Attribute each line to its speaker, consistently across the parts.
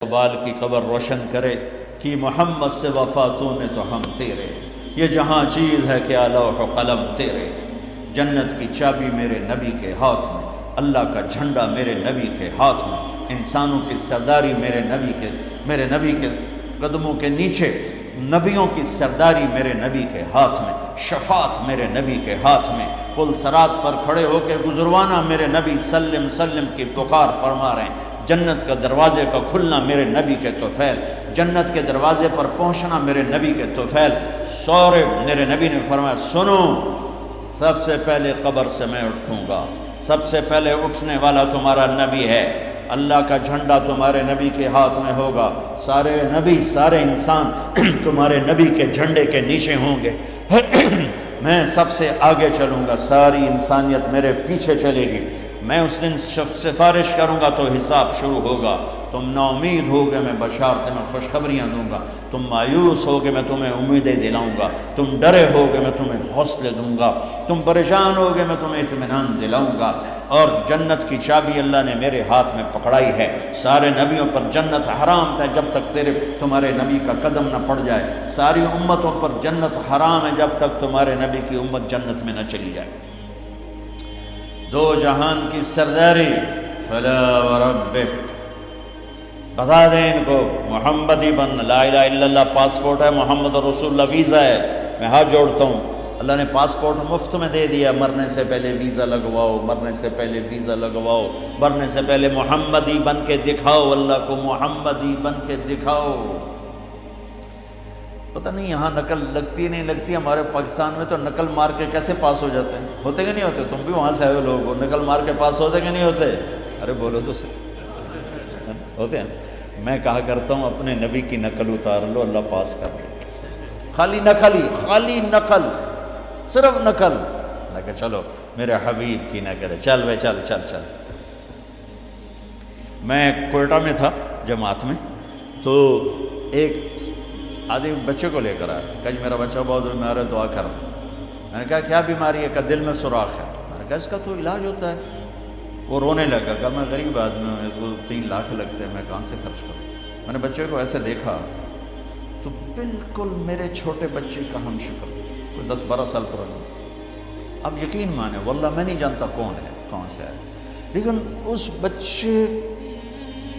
Speaker 1: اقبال کی قبر روشن کرے کہ محمد سے وفاتوں نے تو ہم تیرے، یہ جہاں چیز ہے کیا لوح و قلم تیرے، جنت کی چابی میرے نبی کے ہاتھ میں، اللہ کا جھنڈا میرے نبی کے ہاتھ میں، انسانوں کی سرداری میرے نبی کے قدموں کے نیچے، نبیوں کی سرداری میرے نبی کے ہاتھ میں، شفاعت میرے نبی کے ہاتھ میں، پل صراط پر کھڑے ہو کے گزروانا میرے نبی سلم سلم کی پکار فرما رہے ہیں، جنت کا دروازے کا کھلنا میرے نبی کے طفیل، جنت کے دروازے پر پہنچنا میرے نبی کے طفیل، سورے میرے نبی نے فرمایا سنو، سب سے پہلے قبر سے میں اٹھوں گا، سب سے پہلے اٹھنے والا تمہارا نبی ہے، اللہ کا جھنڈا تمہارے نبی کے ہاتھ میں ہوگا، سارے نبی سارے انسان تمہارے نبی کے جھنڈے کے نیچے ہوں گے، میں سب سے آگے چلوں گا، ساری انسانیت میرے پیچھے چلے گی، میں اس دن سفارش کروں گا تو حساب شروع ہوگا، تم نا امید ہوگے میں بشارت میں خوشخبریاں دوں گا، تم مایوس ہوگے میں تمہیں امیدیں دلاؤں گا، تم ڈرے ہوگے میں تمہیں حوصلے دوں گا، تم پریشان ہوگے میں تمہیں اطمینان دلاؤں گا، اور جنت کی چابی اللہ نے میرے ہاتھ میں پکڑائی ہے، سارے نبیوں پر جنت حرام ہے جب تک تمہارے نبی کا قدم نہ پڑ جائے، ساری امتوں پر جنت حرام ہے جب تک تمہارے نبی کی امت جنت میں نہ چلی جائے، دو جہان کی سرداری، فلا وربک، بتا دیں ان کو محمدی بن، لا الہ الا اللہ پاسپورٹ ہے، محمد رسول اللہ ویزا ہے، میں ہاتھ جوڑتا ہوں، اللہ نے پاسپورٹ مفت میں دے دیا، مرنے سے پہلے ویزا لگواؤ، مرنے سے پہلے ویزا لگواؤ، مرنے سے پہلے محمدی بن کے دکھاؤ، اللہ کو محمدی بن کے دکھاؤ۔ پتہ نہیں یہاں نقل لگتی نہیں لگتی، ہمارے پاکستان میں تو نقل مار کے کیسے پاس ہو جاتے ہیں، ہوتے کہ نہیں ہوتے؟ تم بھی وہاں سے آئے ہو لوگ، نقل مار کے پاس ہوتے کہ نہیں ہوتے؟ ارے بولو تو صحیح، ہوتے ہیں۔ میں کہا کرتا ہوں اپنے نبی کی نقل اتار لو، اللہ پاس کر لے، خالی نقل، صرف نقل، میں کہا چلو میرے حبیب کی نقل ہے، چل بھائی چل۔ میں کوئٹہ میں تھا جماعت میں، تو ایک آدمی بچے کو لے کر آیا، کہا جی میرا بچہ بہت بیمار ہے، دعا کر، میں نے کہا کیا بیماری ہے؟ کہ دل میں سوراخ ہے، میں نے کہا اس کا تو علاج ہوتا ہے، وہ رونے لگا، کہا میں غریب آدمی ہوں، اس کو 3 لاکھ لگتے ہیں، میں کہاں سے خرچ کروں؟ میں نے بچے کو ایسے دیکھا تو بالکل میرے چھوٹے بچے کا ہم شکل، کوئی 10-12 سال پرانا، اب یقین مانے واللہ میں نہیں جانتا کون ہے، کہاں سے آیا، لیکن اس بچے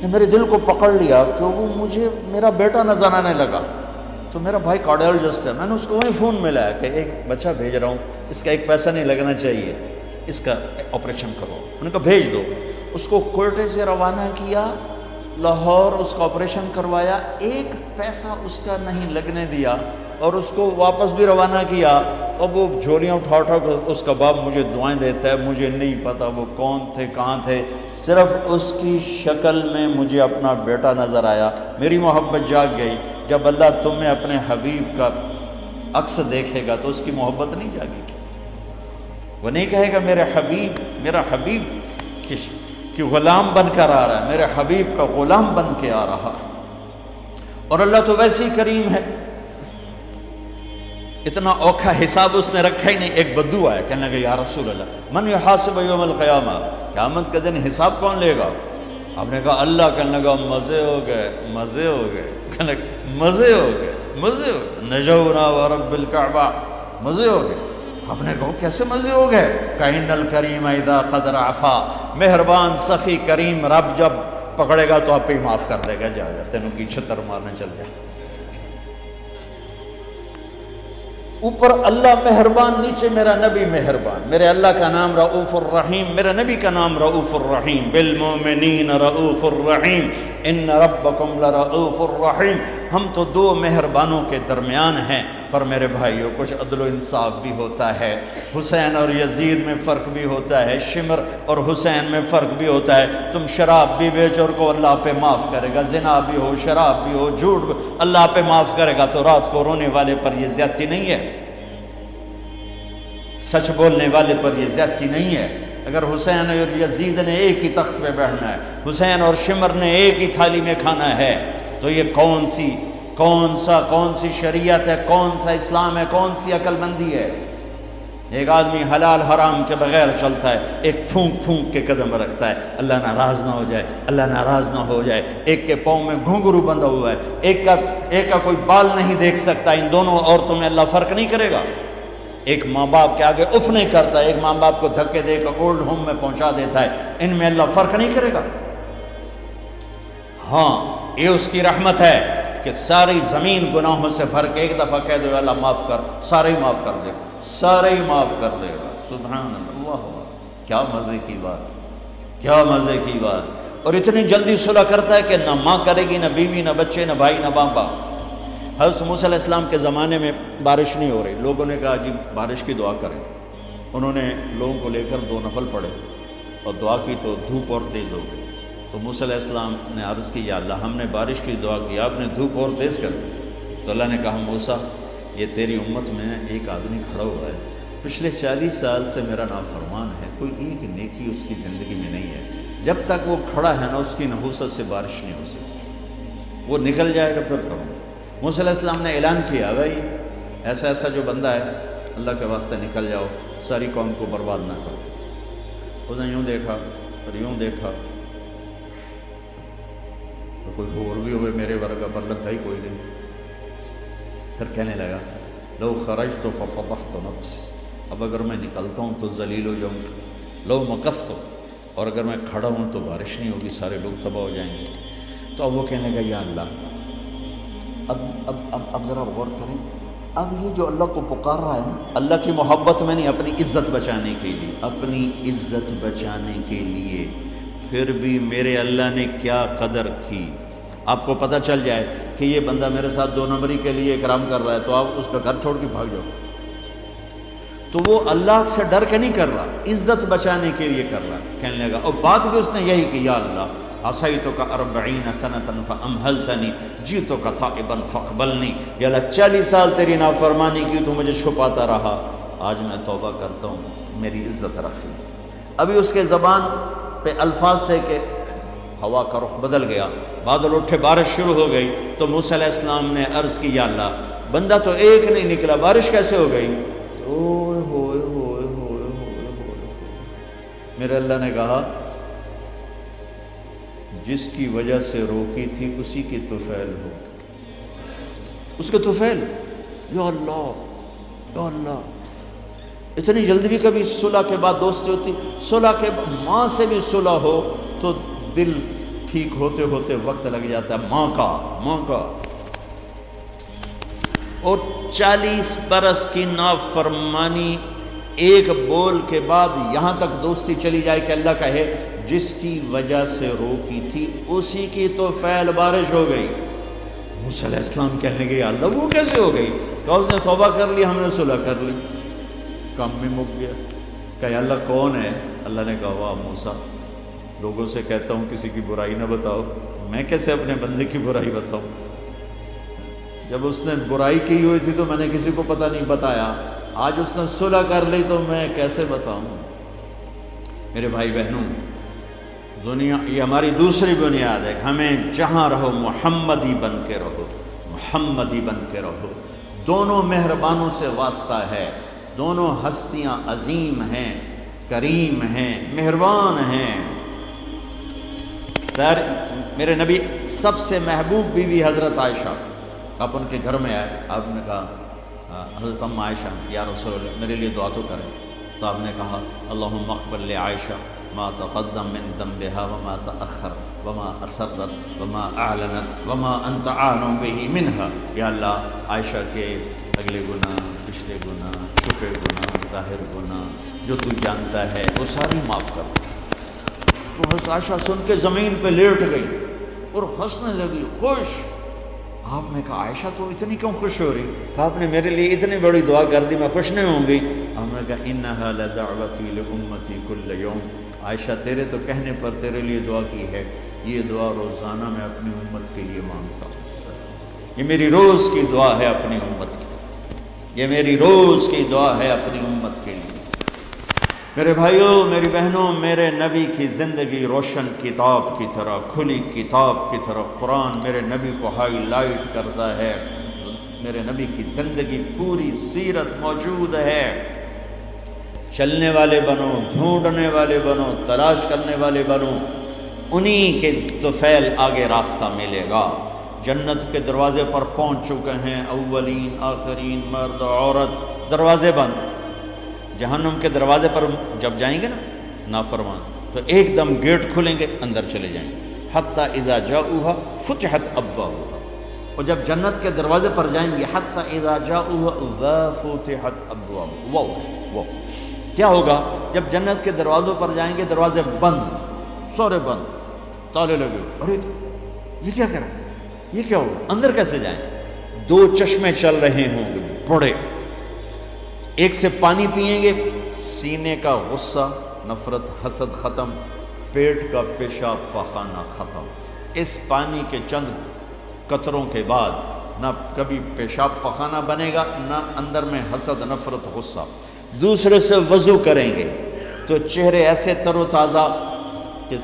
Speaker 1: نے میرے دل کو پکڑ لیا کہ وہ مجھے میرا بیٹا نظر آنے لگا، تو میرا بھائی کارڈیالوجسٹ ہے، میں نے اس کو وہیں فون ملایا کہ ایک بچہ بھیج رہا ہوں، اس کا ایک پیسہ نہیں لگنا چاہیے، اس کا آپریشن کرو، انہوں نے کہا بھیج دو، اس کو کوئٹے سے روانہ کیا، لاہور اس کا آپریشن کروایا، ایک پیسہ اس کا نہیں لگنے دیا، اور اس کو واپس بھی روانہ کیا، اور وہ جھولیاں اٹھا کر اس کا باپ مجھے دعائیں دیتا ہے، مجھے نہیں پتا وہ کون تھے کہاں تھے، صرف اس کی شکل میں مجھے اپنا بیٹا نظر آیا، میری محبت جاگ گئی۔ جب اللہ تمہیں اپنے حبیب کا عکس دیکھے گا تو اس کی محبت نہیں جاگے گی، وہ نہیں کہے گا میرا حبیب کہ غلام بن کر آ رہا ہے، میرے حبیب کا غلام بن کے آ رہا ہے، اور اللہ تو ویسے ہی کریم ہے، اتنا اوکھا حساب اس نے رکھا ہی نہیں۔ ایک بدو آیا، کہنے لگا یا رسول اللہ من یحاسب یوم القیامہ، قیامت کے دن حساب کون لے گا؟ آپ نے کہا اللہ، کہنے لگا مزے ہو گئے، کہنے لگا مزے ہو گئے، نجونا ورب الکعبہ، مزے ہو گئے۔ آپ نے کہا کیسے مزے ہو گئے؟ کہن الکریم اذا قدر عفا، مہربان سخی کریم رب جب پکڑے گا تو آپ پہ ہی معاف کر دے گا، جا تینوں کی چھتر مارنے چل جائے، اوپر اللہ مہربان، نیچے میرا نبی مہربان، میرے اللہ کا نام رؤوف الرحیم، میرے نبی کا نام رؤوف الرحیم، بالمؤمنین رؤوف الرحیم، ان ربکم لرؤوف الرحیم۔ ہم تو 2 مہربانوں کے درمیان ہیں، پر میرے بھائیوں کچھ عدل و انصاف بھی ہوتا ہے، حسین اور یزید میں فرق بھی ہوتا ہے، شمر اور حسین میں فرق بھی ہوتا ہے، تم شراب بھی بیچو کو اللہ پہ معاف کرے گا، زنا بھی ہو، شراب بھی ہو، جھوٹ بھی اللہ پہ معاف کرے گا، تو رات کو رونے والے پر یہ زیادتی نہیں ہے، سچ بولنے والے پر یہ زیادتی نہیں ہے۔ اگر حسین اور یزید نے ایک ہی تخت پہ بیٹھنا ہے، حسین اور شمر نے ایک ہی تھالی میں کھانا ہے، تو یہ کون سی شریعت ہے، کون سا اسلام ہے، کون سی عقل مندی ہے؟ ایک آدمی حلال حرام کے بغیر چلتا ہے، ایک پھونک پھونک کے قدم رکھتا ہے اللہ ناراض نہ ہو جائے، اللہ ناراض نہ ہو جائے، ایک کے پاؤں میں گھنگرو بندھا ہوا ہے، ایک کا کوئی بال نہیں دیکھ سکتا، ان دونوں عورتوں میں اللہ فرق نہیں کرے گا؟ ایک ماں باپ کے آگے اف نہیں کرتا، ایک ماں باپ کو دھکے دے کر اولڈ ہوم میں پہنچا دیتا ہے، ان میں اللہ فرق نہیں کرے گا؟ ہاں یہ اس کی رحمت ہے کہ ساری زمین گناہوں سے بھر کے ایک دفعہ کہہ دو اللہ معاف کر، سارے ہی معاف کر دے گا، سارے ہی معاف کر دے گا۔ سبحان اللہ، کیا مزے کی بات، کیا مزے کی بات۔ اور اتنی جلدی صلح کرتا ہے کہ نہ ماں کرے گی، نہ بیوی، نہ بچے، نہ بھائی، نہ باپ۔ حضرت موسیٰ علیہ السلام کے زمانے میں بارش نہیں ہو رہی، لوگوں نے کہا جی بارش کی دعا کریں۔ انہوں نے لوگوں کو لے کر 2 نفل پڑھے اور دعا کی تو دھوپ اور تیز ہو گئی۔ تو موسیٰ علیہ السلام نے عرض کی یا اللہ ہم نے بارش کی دعا کی، آپ نے دھوپ اور تیز کر دی۔ تو اللہ نے کہا موسیٰ یہ تیری امت میں ایک آدمی کھڑا ہوا ہے، پچھلے 40 سال سے میرا نافرمان ہے، کوئی ایک نیکی اس کی زندگی میں نہیں ہے، جب تک وہ کھڑا ہے نا اس کی نحوست سے بارش نہیں ہو سکتی، وہ نکل جائے گا پھر کروں۔ موسیٰ علیہ السلام نے اعلان کیا بھائی ایسا ایسا جو بندہ ہے اللہ کے واسطے نکل جاؤ، ساری قوم کو برباد نہ کرو۔ اس نے یوں دیکھا اور یوں دیکھا تو کوئی اور بھی ہوئے میرے ورگا، پر لگتا ہی کوئی نہیں۔ پھر کہنے لگا لو خرجت ففضحت نفس، اب اگر میں نکلتا ہوں تو ذلیل ہو جاؤں گا، لو مکثت، اور اگر میں کھڑا ہوں تو بارش نہیں ہوگی، سارے لوگ تباہ ہو جائیں گے۔ تو اب وہ کہنے لگا یا اللہ اب ذرا غور کریں، اب یہ جو اللہ کو پکار رہا ہے نا اللہ کی محبت میں نہیں، اپنی عزت بچانے کے لیے، اپنی عزت بچانے کے لیے، پھر بھی میرے اللہ نے کیا قدر کی۔ آپ کو پتہ چل جائے کہ یہ بندہ میرے ساتھ 2 نمبری کے لیے اکرام کر رہا ہے تو آپ اس کا گھر چھوڑ کے بھاگ جاؤ۔ تو وہ اللہ سے ڈر کے نہیں کر رہا، عزت بچانے کے لیے کر رہا۔ کہنے لگا اور بات بھی اس نے یہی کہ یا اللہ عصیتک 40 سنۃ فامہلتنی جئتک تائبا فاقبلنی، یا اللہ 40 سال تیری نافرمانی کی تو مجھے چھپاتا رہا، آج میں توبہ کرتا ہوں، میری عزت رکھ لی۔ ابھی اس کے زبان پہ الفاظ تھے کہ ہوا کا رخ بدل گیا، بادل اٹھے، بارش شروع ہو گئی۔ تو موسیٰ علیہ السلام نے عرض کی یا اللہ بندہ تو ایک نہیں نکلا، بارش کیسے ہو گئی؟ اوئے ہوئے ہوئے ہوئے ہوئے ہوئے۔ میرے اللہ نے کہا جس کی وجہ سے روکی تھی اسی کی طفیل ہو، اس کے طفیل۔ یا اللہ یا اللہ، اتنی جلدی بھی کبھی صلح کے بعد دوستی ہوتی؟ صلح کے ماں سے بھی صلح ہو تو دل ٹھیک ہوتے ہوتے وقت لگ جاتا ہے، ماں کا۔ اور 40 برس کی نافرمانی ایک بول کے بعد یہاں تک دوستی چلی جائے کہ اللہ کہے جس کی وجہ سے روکی تھی اسی کی تو فعل بارش ہو گئی۔ موسیٰ علیہ السلام کہنے گے یا اللہ وہ کیسے ہو گئی؟ کہ اس نے توبہ کر لی، ہم نے صلح کر لی، کام بھی مک گیا۔ کہ یا اللہ کون ہے؟ اللہ نے کہا واہ موسیٰ، لوگوں سے کہتا ہوں کسی کی برائی نہ بتاؤ، میں کیسے اپنے بندے کی برائی بتاؤں؟ جب اس نے برائی کی ہوئی تھی تو میں نے کسی کو پتہ نہیں بتایا، آج اس نے صلح کر لی تو میں کیسے بتاؤں؟ میرے بھائی بہنوں، دنیا یہ ہماری دوسری بنیاد ہے، ہمیں جہاں رہو محمدی بن کے رہو، محمدی بن کے رہو۔ دونوں مہربانوں سے واسطہ ہے، دونوں ہستیاں عظیم ہیں، کریم ہیں، مہربان ہیں۔ سر میرے نبی سب سے محبوب بیوی حضرت عائشہ، آپ ان کے گھر میں آئے، آپ نے کہا حضرت ام عائشہ یا رسول اللہ میرے لیے دعا تو کریں۔ تو آپ نے کہا اللہم اغفر لعائشہ ما تقدم من ذنبها وما تأخر وما اسرت وما اعلنت وما انت اعلم به منها، یا اللہ عائشہ کے اگلے گناہ، پچھلے گناہ، چھپے گناہ، ظاہر گناہ جو تو جانتا ہے وہ ساری معاف کر۔ تو حضرت عائشہ سن کے زمین پہ لیٹ گئی اور ہنسنے لگی، خوش۔ آپ نے کہا عائشہ تو اتنی کیوں خوش ہو رہی؟ کہ آپ نے میرے لیے اتنی بڑی دعا کر دی، میں خوش نہیں ہوں گی؟ آپ نے کہا انہا لدعوتی لامتی کل یوم، عائشہ تیرے تو کہنے پر تیرے لیے دعا کی ہے، یہ دعا روزانہ میں اپنی امت کے لیے مانگتا ہوں، یہ میری روز کی دعا ہے اپنی امت کی، یہ میری روز کی دعا ہے اپنی امت کے لیے۔ میرے بھائیوں، میری بہنوں، میرے نبی کی زندگی روشن کتاب کی طرح، کھلی کتاب کی طرح قرآن میرے نبی کو ہائی لائٹ کرتا ہے۔ میرے نبی کی زندگی پوری سیرت موجود ہے۔ چلنے والے بنو، ڈھونڈنے والے بنو، تلاش کرنے والے بنو، انہی کے طفیل آگے راستہ ملے گا۔ جنت کے دروازے پر پہنچ چکے ہیں، اولین آخرین، مرد عورت، دروازے بند۔ جہنم کے دروازے پر جب جائیں گے نا نافرمان، تو ایک دم گیٹ کھلیں گے، اندر چلے جائیں گے۔ حتی اذا جاؤہا فتحت ابوابہا، اور جب جنت کے دروازے پر جائیں گے، حتی اذا جاؤہا وفتحت ابوابہا، وہ کیا ہوگا؟ جب جنت کے دروازوں پر جائیں گے، دروازے بند، سورے بند، تالے لگے، ارے یہ کیا کریں، یہ کیا ہوگا، اندر کیسے جائیں؟ دو چشمے چل رہے ہوں گے بڑے، ایک سے پانی پئیں گے، سینے کا غصہ، نفرت، حسد ختم، پیٹ کا پیشاب پاخانہ ختم۔ اس پانی کے چند قطروں کے بعد نہ کبھی پیشاب پاخانہ بنے گا، نہ اندر میں حسد، نفرت، غصہ۔ دوسرے سے وضو کریں گے تو چہرے ایسے تر و تازہ کہ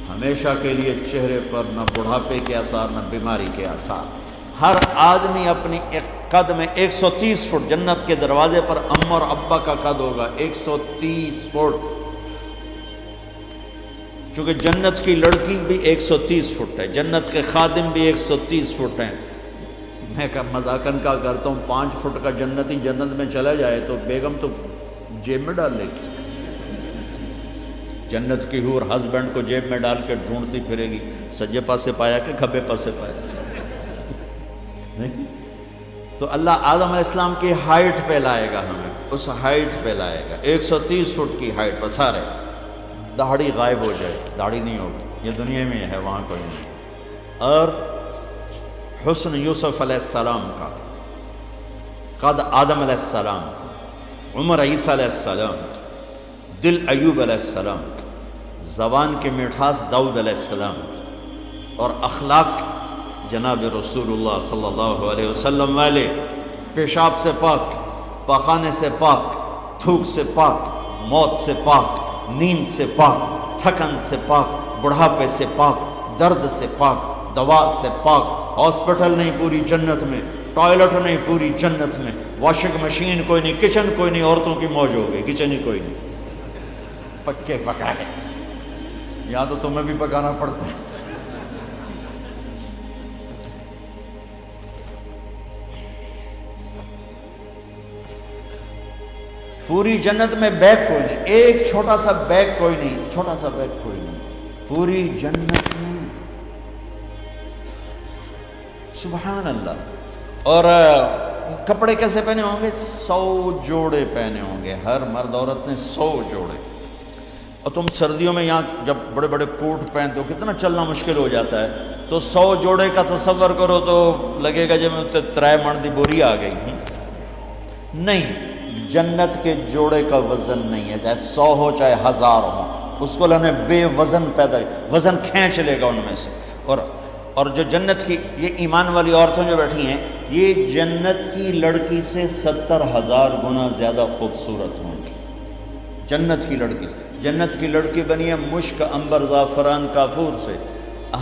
Speaker 1: ہمیشہ کے لیے چہرے پر نہ بڑھاپے کے آثار، نہ بیماری کے آثار۔ ہر آدمی اپنی ایک قد میں 130 فٹ، جنت کے دروازے پر ام اور ابا کا قد ہوگا 130 فٹ، چونکہ جنت کی لڑکی بھی 130 فٹ ہے، جنت کے خادم بھی 130 فٹ ہیں۔ میں مذاقن کا کرتا ہوں، 5 فٹ کا جنتی جنت میں چلا جائے تو بیگم تو جیب میں ڈال لے گی، جنت کی حور ہسبینڈ کو جیب میں ڈال کے ڈھونڈتی پھرے گی، سجے پاسے پایا کہ کھبے پاسے پایا، نہیں؟ تو اللہ آدم علیہ السلام کی ہائٹ پہ لائے گا، ہمیں اس ہائٹ پہ لائے گا، 130 فٹ کی ہائٹ پر سارے، داڑھی غائب ہو جائے، داڑھی نہیں ہوگی، یہ دنیا میں ہے، وہاں کوئی نہیں۔ اور حسن یوسف علیہ السلام کا، قد آدم علیہ السلام کا، عمر عیسیٰ علیہ السلام کا، دل ایوب علیہ السلام کا، زبان کی مٹھاس داؤد علیہ السلام کی، اور اخلاق جناب رسول اللہ صلی اللہ علیہ وسلم والے، پیشاب سے پاک، پاخانے سے پاک، تھوک سے پاک، موت سے پاک، نیند سے پاک، تھکن سے پاک، بڑھاپے سے پاک، درد سے پاک، دوا سے پاک۔ ہاسپٹل نہیں پوری جنت میں، ٹوائلٹ نہیں پوری جنت میں، واشنگ مشین کوئی نہیں، کچن کوئی نہیں، عورتوں کی موج ہو گئی، کچن ہی کوئی نہیں، پکے پکانے، یا تو تمہیں بھی پکانا پڑتا ہے۔ پوری جنت میں بیگ کوئی نہیں، ایک چھوٹا سا بیگ کوئی نہیں، چھوٹا سا بیگ کوئی نہیں پوری جنت میں، سبحان اللہ۔ اور کپڑے کیسے پہنے ہوں گے؟ 100 جوڑے پہنے ہوں گے، ہر مرد عورت نے 100 جوڑے۔ اور تم سردیوں میں یہاں جب بڑے بڑے کوٹ پہنتے ہو، کتنا چلنا مشکل ہو جاتا ہے، تو 100 جوڑے کا تصور کرو تو لگے گا جب میں 3 من دی بوری آ گئی۔ نہیں، جنت کے جوڑے کا وزن نہیں ہے، چاہے 100 ہو چاہے 1000 ہو، اس کو اللہ نے بے وزن پیدا کیا، وزن کھینچ لے گا ان میں سے۔ اور جو جنت کی یہ ایمان والی عورتیں جو بیٹھی ہیں، یہ جنت کی لڑکی سے 70,000 گنا زیادہ خوبصورت ہوں گی۔ جنت کی لڑکی، جنت کی لڑکی بنی ہے مشک، عنبر، زعفران، کافور سے،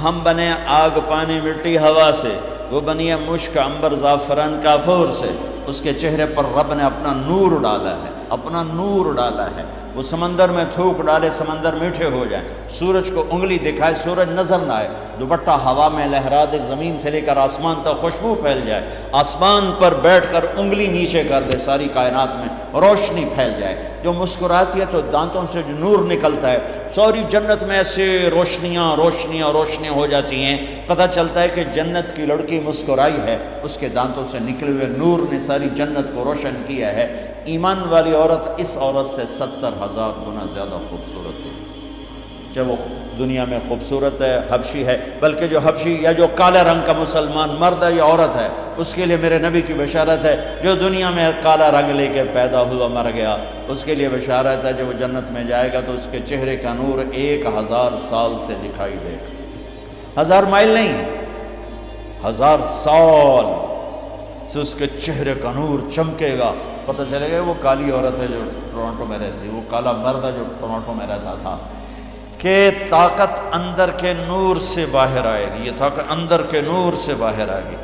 Speaker 1: ہم بنے آگ، پانی، مٹی، ہوا سے، وہ بنی ہے مشک، عنبر، زعفران، کافور سے۔ اس کے چہرے پر رب نے اپنا نور ڈالا ہے، اپنا نور ڈالا ہے۔ وہ سمندر میں تھوک ڈالے، سمندر میٹھے ہو جائیں، سورج کو انگلی دکھائے، سورج نظر نہ آئے، دوپٹہ ہوا میں لہرا دے، زمین سے لے کر آسمان تک خوشبو پھیل جائے، آسمان پر بیٹھ کر انگلی نیچے کر دے، ساری کائنات میں روشنی پھیل جائے۔ جو مسکراتی ہے تو دانتوں سے جو نور نکلتا ہے، ساری جنت میں ایسے روشنیاں روشنیاں روشنیاں ہو جاتی ہیں، پتہ چلتا ہے کہ جنت کی لڑکی مسکرائی ہے، اس کے دانتوں سے نکلے ہوئے نور نے ساری جنت کو روشن کیا ہے۔ ایمان والی عورت اس عورت سے 70,000 گنا زیادہ خوبصورت ہے، چاہے وہ دنیا میں خوبصورت ہے، حبشی ہے، بلکہ جو حبشی یا جو کالے رنگ کا مسلمان مرد ہے یا عورت ہے، اس کے لیے میرے نبی کی بشارت ہے، جو دنیا میں کالا رنگ لے کے پیدا ہوا مر گیا، اس کے لیے بشارت ہے، جب وہ جنت میں جائے گا تو اس کے چہرے کا نور 1000 سال سے دکھائی دے گا، 1000 مائل نہیں، 1000 سال سے اس کے چہرے کا نور چمکے گا۔ پتہ چلے گا وہ کالی عورت ہے جو ٹورانٹو میں رہتی، وہ کالا مرد ہے جو ٹورانٹو میں رہتا تھا، کہ طاقت اندر کے نور سے باہر آئے گی، یہ طاقت اندر کے نور سے باہر آئے گی۔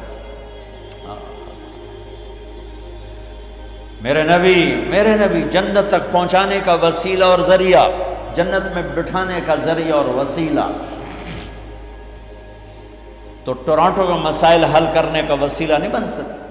Speaker 1: میرے نبی جنت تک پہنچانے کا وسیلہ اور ذریعہ، جنت میں بٹھانے کا ذریعہ اور وسیلہ۔ تو ٹورانٹو کا مسائل حل کرنے کا وسیلہ نہیں بن سکتا،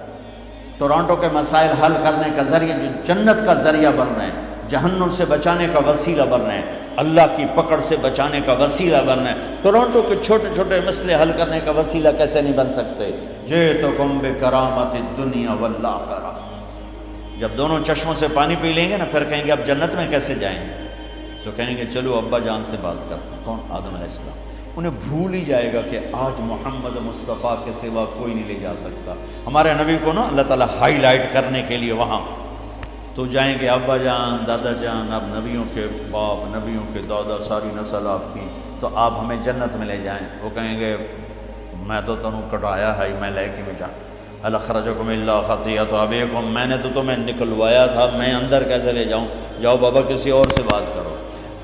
Speaker 1: ٹورانٹو کے مسائل حل کرنے کا ذریعہ جو جنت کا ذریعہ بن رہے ہیں، جہنم سے بچانے کا وسیلہ بن رہے ہیں، اللہ کی پکڑ سے بچانے کا وسیلہ بن رہے ہیں۔ ٹورانٹو کے چھوٹے چھوٹے مسئلے حل کرنے کا وسیلہ کیسے نہیں بن سکتے؟ جئتکم بکرامت الدنیا والآخرہ۔ جب دونوں چشموں سے پانی پی لیں گے نا، پھر کہیں گے اب جنت میں کیسے جائیں گے؟ تو کہیں گے چلو ابا جان سے بات کرتے ہیں۔ کون؟ آدم علیہ السلام۔ انہیں بھول ہی جائے گا کہ آج محمد مصطفیٰ کے سوا کوئی نہیں لے جا سکتا۔ ہمارے نبی کو نا اللہ تعالیٰ ہائی لائٹ کرنے کے لیے وہاں تو جائیں گے، ابا جان، دادا جان، آپ نبیوں کے باپ، نبیوں کے دادا، ساری نسل آپ کی، تو آپ ہمیں جنت میں لے جائیں۔ وہ کہیں گے میں تو تنوں کٹایا ہے، میں لے کے میں جا هل اخرجکم الا خطیئۃ ابیکم، میں نے تو تمہیں نکلوایا تھا، میں اندر کیسے لے جاؤں؟ جاؤ بابا کسی اور سے بات کرو۔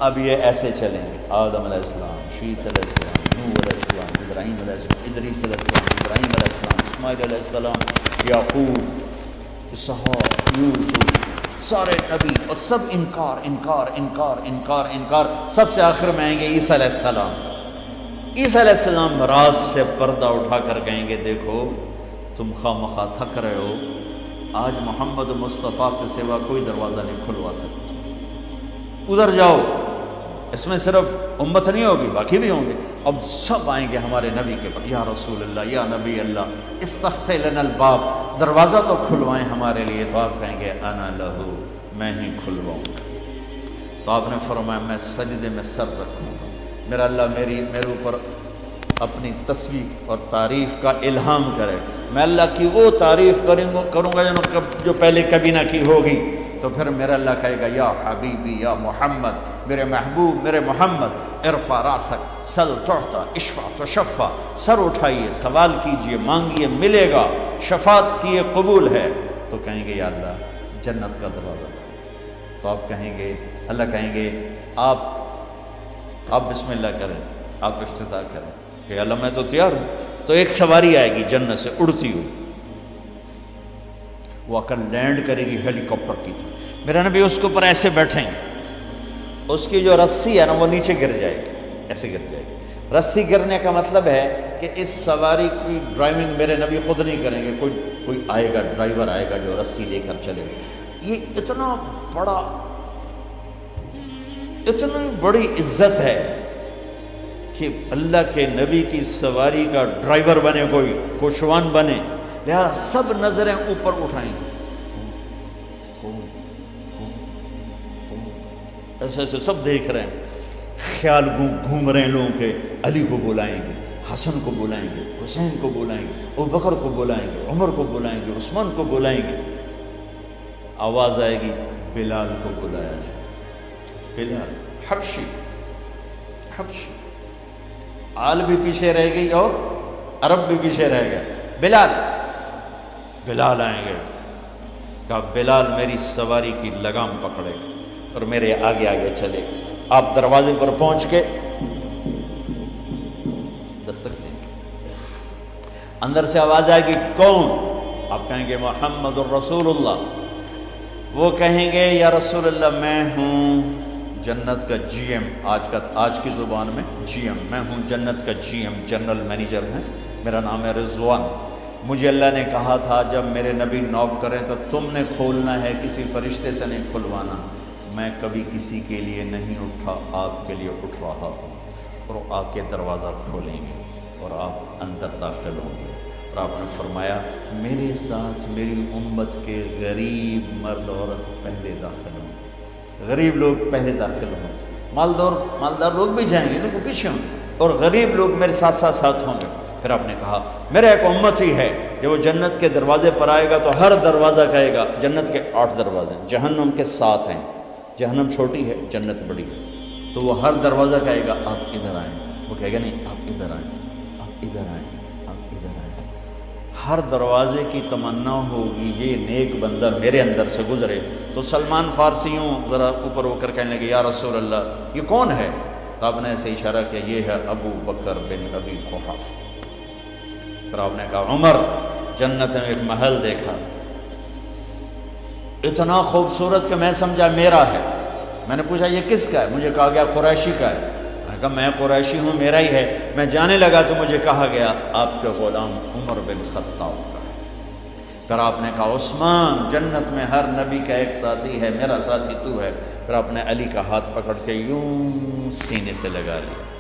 Speaker 1: اب یہ ایسے چلیں گے، آدم علیہ السلام، شیث علیہ السلام، نوح علیہ السلام، ابراہیم علیہ السلام، ادریس علیہ السلام، ابراہیم علیہ السلام، اسماعیل علیہ السلام، یعقوب، اسحاق، یوسف، سارے نبی، اور سب انکار انکار انکار انکار انکار، سب سے آخر میں آئیں گے عیسیٰ علیہ السلام۔ عیسیٰ علیہ السلام راز سے پردہ اٹھا کر کہیں گے دیکھو تم خواہ مخواہ تھک رہے ہو، آج محمد مصطفیٰ کے سوا کوئی دروازہ نہیں کھلوا سکتا، ادھر جاؤ۔ اس میں صرف امت نہیں ہوگی، باقی بھی ہوں گے۔ اب سب آئیں گے ہمارے نبی کے پاس، یا رسول اللہ، یا نبی اللہ، استفتح لنا الباب، دروازہ تو کھلوائیں ہمارے لیے۔ تو آپ کہیں گے انا لہو، میں ہی کھلواؤں گا۔ تو آپ نے فرمایا میں سجدے میں سر رکھوں گا، میرا اللہ میرے اوپر اپنی تسبیح اور تعریف کا الہام کرے، میں اللہ کی وہ تعریف کروں گا جو پہلے کبھی نہ کی ہوگی۔ تو پھر میرا اللہ کہے گا یا حبیبی یا محمد، میرے محبوب میرے محمد، ارفع راسک سل تعطیٰ اشفع تشفع، سر اٹھائیے، سوال کیجئے، مانگیے، ملے گا، شفاعت کیے قبول ہے۔ تو کہیں گے یا اللہ جنت کا دروازہ۔ تو آپ کہیں گے، اللہ کہیں گے آپ بسم اللہ کریں، آپ افتتاح کریں کہ اللہ میں تو تیار ہوں۔ تو ایک سواری آئے گی جنت سے اڑتی ہوئی، وہ آ کر لینڈ کرے گی ہیلی کاپٹر کی طرح، میرا نبی اس کے اوپر ایسے بیٹھیں گے، اس کی جو رسی ہے نا وہ نیچے گر جائے گی، ایسے گر جائے گی۔ رسی گرنے کا مطلب ہے کہ اس سواری کی ڈرائیونگ میرے نبی خود نہیں کریں گے، کوئی آئے گا، ڈرائیور آئے گا جو رسی لے کر چلے گا۔ یہ اتنا اتنی بڑی عزت ہے کہ اللہ کے نبی کی سواری کا ڈرائیور بنے کوئی، کوشوان بنے، لہذا سب نظریں اوپر اٹھائیں گے، ایسے ایسے سب دیکھ رہے ہیں، خیال گھوم رہے ہیں لوگوں کے، علی کو بلائیں گے، حسن کو بلائیں گے، حسین کو بلائیں گے، ابوبکر کو بلائیں گے، عمر کو بلائیں گے، عثمان کو بلائیں گے۔ آواز آئے گی بلال کو بلایا جائے، بلال حبشی، آل بھی پیچھے رہ گئی اور عرب بھی پیچھے رہ گیا، بلال آئیں گے، کہا بلال میری سواری کی لگام پکڑے گا اور میرے آگے آگے چلے گا۔ آپ دروازے پر پہنچ کے دستک دیں گے، اندر سے آواز آئے گی کون؟ آپ کہیں گے محمد الرسول اللہ۔ وہ کہیں گے یا رسول اللہ میں ہوں جنت کا جی ایم، آج کی زبان میں جی ایم، میں ہوں جنت کا جی ایم، جنرل مینیجر ہے، میرا نام ہے رضوان۔ مجھے اللہ نے کہا تھا جب میرے نبی نوک کریں تو تم نے کھولنا ہے، کسی فرشتے سے نہیں کھلوانا۔ میں کبھی کسی کے لیے نہیں اٹھا، آپ کے لیے اٹھ رہا ہوں، اور آ کے دروازہ کھولیں گے اور آپ اندر داخل ہوں گے۔ اور آپ نے فرمایا میرے ساتھ میری امت کے غریب مرد عورت پہلے داخل ہوں، غریب لوگ پہلے داخل ہوں، مالدار لوگ بھی جائیں گے لیکن پیچھے ہوں گے، اور غریب لوگ میرے ساتھ ساتھ ہوں گے۔ پھر آپ نے کہا میرا ایک امت ہی ہے جب وہ جنت کے دروازے پر آئے گا تو ہر دروازہ کہے گا، جنت کے 8 دروازے ہیں، جہنم کے 7 ہیں، جہنم چھوٹی ہے جنت بڑی ہے، تو وہ ہر دروازہ کہے گا آپ ادھر آئیں، وہ کہے گا نہیں آپ ادھر آئیں، آپ ادھر آئیں، آپ ادھر آئیں۔ ہر دروازے کی تمنا ہوگی یہ نیک بندہ میرے اندر سے گزرے۔ تو سلمان فارسیوں ذرا اوپر ہو کر کہنے لگے یا رسول اللہ یہ کون ہے؟ تو آپ نے ایسے اشارہ کیا یہ ہے ابو بکر بن ابی قحافہ۔ پھر آپ نے کہا عمر، جنت میں ایک محل دیکھا، اتنا خوبصورت کہ میں سمجھا میرا ہے۔ میں نے پوچھا یہ کس کا ہے؟ مجھے کہا گیا قریشی کا ہے۔ میں نے کہا میں قریشی ہوں، میرا ہی ہے۔ میں جانے لگا تو مجھے کہا گیا آپ کے غلام عمر بن خطاب کا ہے۔ پھر آپ نے کہا عثمان جنت میں ہر نبی کا ایک ساتھی ہے، میرا ساتھی تو ہے۔ پھر آپ نے علی کا ہاتھ پکڑ کے یوں سینے سے لگا لیا۔